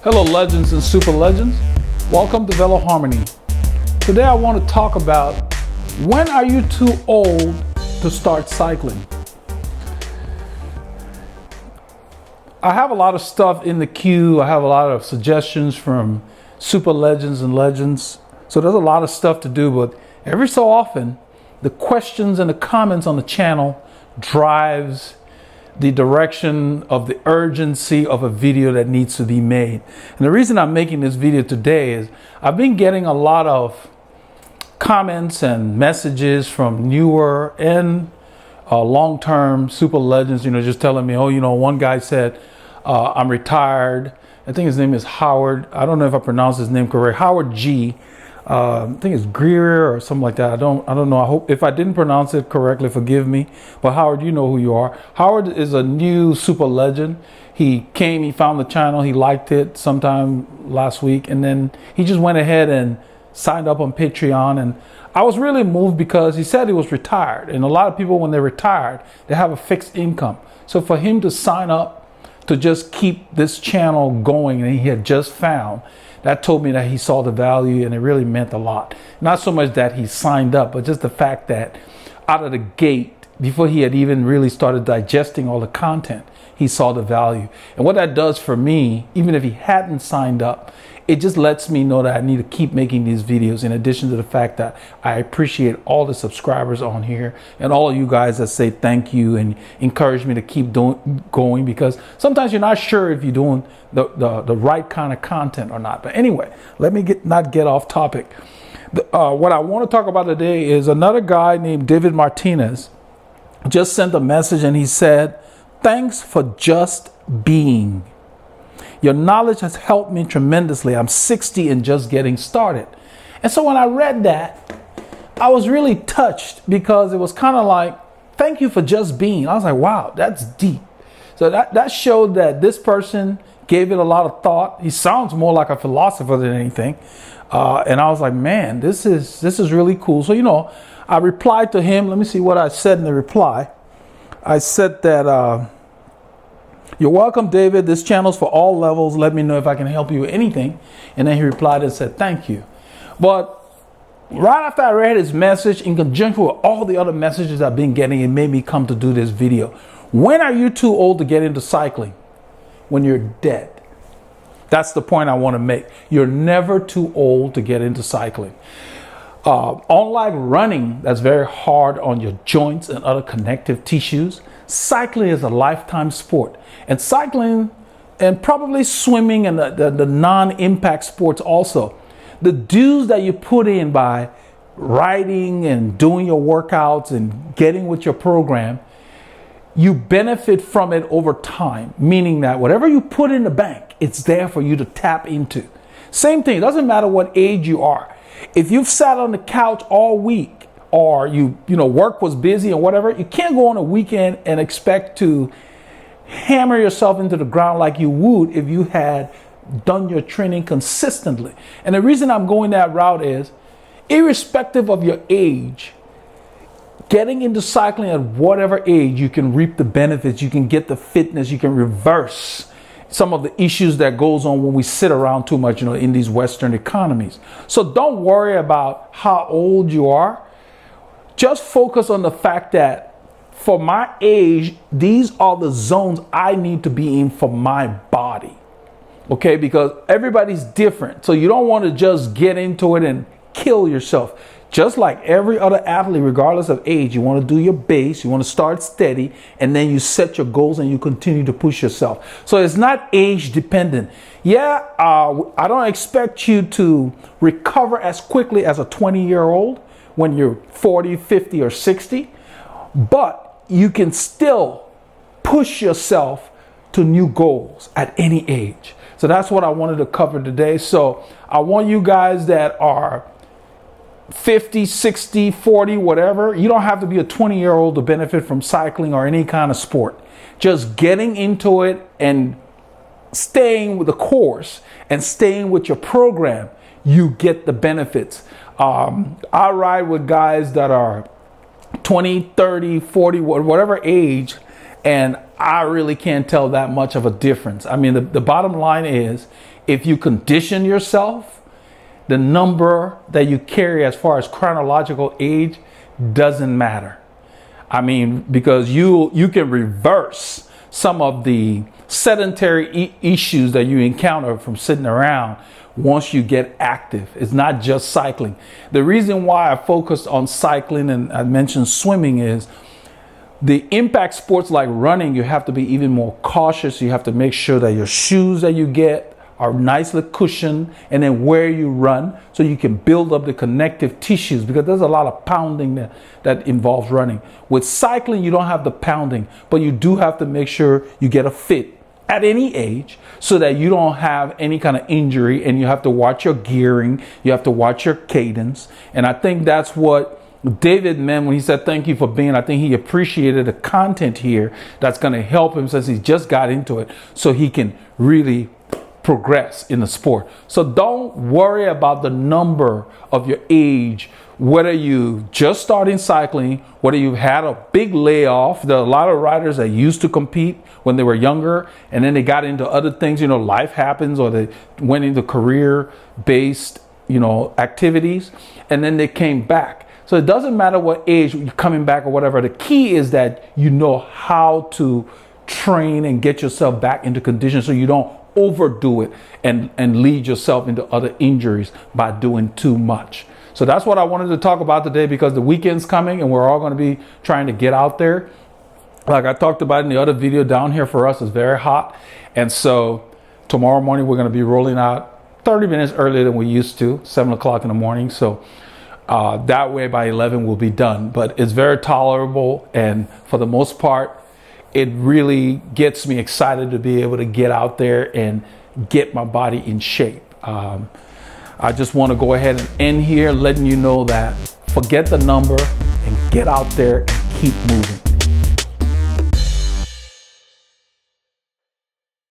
Hello legends and super legends, welcome to Veloharmony. Today I want to talk about when are you too old to start cycling. I have a lot of stuff in the queue. I have a lot of suggestions from super legends and legends. So there's a lot of stuff to do, but every so often the questions and the comments on the channel drives the direction of the urgency of a video that needs to be made. And the reason I'm making this video today is I've been getting a lot of comments and messages from newer and long-term super legends, just telling me, one guy said, I'm retired. I think his name is Howard. I don't know if I pronounced his name correct. Howard G. I think it's Greer or something like that. I don't know. I hope if I didn't pronounce it correctly, forgive me. But Howard, you know who you are. Howard is a new super legend. He came, he found the channel, he liked it sometime last week, and then he just went ahead and signed up on Patreon. And I was really moved because he said he was retired. And a lot of people, when they're retired, they have a fixed income. So for him to sign up to just keep this channel going, and he had just found, that told me that he saw the value, and it really meant a lot. Not so much that he signed up, but just the fact that out of the gate, before he had even really started digesting all the content, he saw the value. And what that does for me, even if he hadn't signed up, it just lets me know that I need to keep making these videos, in addition to the fact that I appreciate all the subscribers on here and all of you guys that say thank you and encourage me to keep going, because sometimes you're not sure if you're doing the right kind of content or not. But anyway, let me not get off topic. What I want to talk about today is another guy named David Martinez just sent a message, and he said, "Thanks for just being. Your knowledge has helped me tremendously. I'm 60 and just getting started." And so when I read that, I was really touched, because it was kind of like, thank you for just being. I was like, wow, that's deep. So that showed that this person gave it a lot of thought. He sounds more like a philosopher than anything. And I was like, man, this is really cool. So, I replied to him. Let me see what I said in the reply. I said that, "You're welcome, David. This channel's for all levels. Let me know if I can help you with anything." And then he replied and said, "Thank you." But right after I read his message, in conjunction with all the other messages I've been getting, it made me come to do this video. When are you too old to get into cycling? When you're dead. That's the point I want to make. You're never too old to get into cycling. Unlike running, that's very hard on your joints and other connective tissues, cycling is a lifetime sport. And cycling, and probably swimming and the non-impact sports also, the dues that you put in by riding and doing your workouts and getting with your program, you benefit from it over time, meaning that whatever you put in the bank, it's there for you to tap into. Same thing, it doesn't matter what age you are. If you've sat on the couch all week, or work was busy or whatever, you can't go on a weekend and expect to hammer yourself into the ground like you would if you had done your training consistently. And the reason I'm going that route is, irrespective of your age, getting into cycling at whatever age, you can reap the benefits, you can get the fitness, you can reverse some of the issues that goes on when we sit around too much, in these Western economies. So don't worry about how old you are. Just focus on the fact that for my age, these are the zones I need to be in for my body. Okay, because everybody's different. So you don't want to just get into it and kill yourself. Just like every other athlete, regardless of age, you want to do your base, you want to start steady, and then you set your goals and you continue to push yourself. So it's not age dependent. Yeah, I don't expect you to recover as quickly as a 20-year-old when you're 40, 50, or 60, but you can still push yourself to new goals at any age. So that's what I wanted to cover today. So I want you guys that are 50, 60, 40, whatever, you don't have to be a 20-year-old to benefit from cycling or any kind of sport. Just getting into it and staying with the course and staying with your program, you get the benefits. I ride with guys that are 20, 30, 40, whatever age, and I really can't tell that much of a difference. I mean, the bottom line is, if you condition yourself, the number that you carry as far as chronological age doesn't matter. I mean, because you can reverse some of the sedentary issues that you encounter from sitting around once you get active. It's not just cycling. The reason why I focused on cycling and I mentioned swimming is the impact sports like running, you have to be even more cautious. You have to make sure that your shoes that you get are nicely cushioned, and then where you run so you can build up the connective tissues, because there's a lot of pounding that involves running. With cycling, you don't have the pounding, but you do have to make sure you get a fit at any age so that you don't have any kind of injury, and you have to watch your gearing, you have to watch your cadence. And I think that's what David meant when he said thank you for being. I think he appreciated the content here that's going to help him, since he just got into it, so he can really progress in the sport. So don't worry about the number of your age, whether you just starting cycling, whether you've had a big layoff. There are a lot of riders that used to compete when they were younger, and then they got into other things, life happens, or they went into career-based, activities, and then they came back. So it doesn't matter what age you're coming back or whatever. The key is that you know how to train and get yourself back into condition so you don't overdo it and lead yourself into other injuries by doing too much. So that's what I wanted to talk about today, because the weekend's coming and we're all going to be trying to get out there. Like I talked about in the other video, down here for us is very hot. And so tomorrow morning we're going to be rolling out 30 minutes earlier than we used to, 7 o'clock in the morning. So that way by 11 we'll be done. But it's very tolerable, and for the most part, it really gets me excited to be able to get out there and get my body in shape. I just want to go ahead and end here letting you know that forget the number and get out there and keep moving.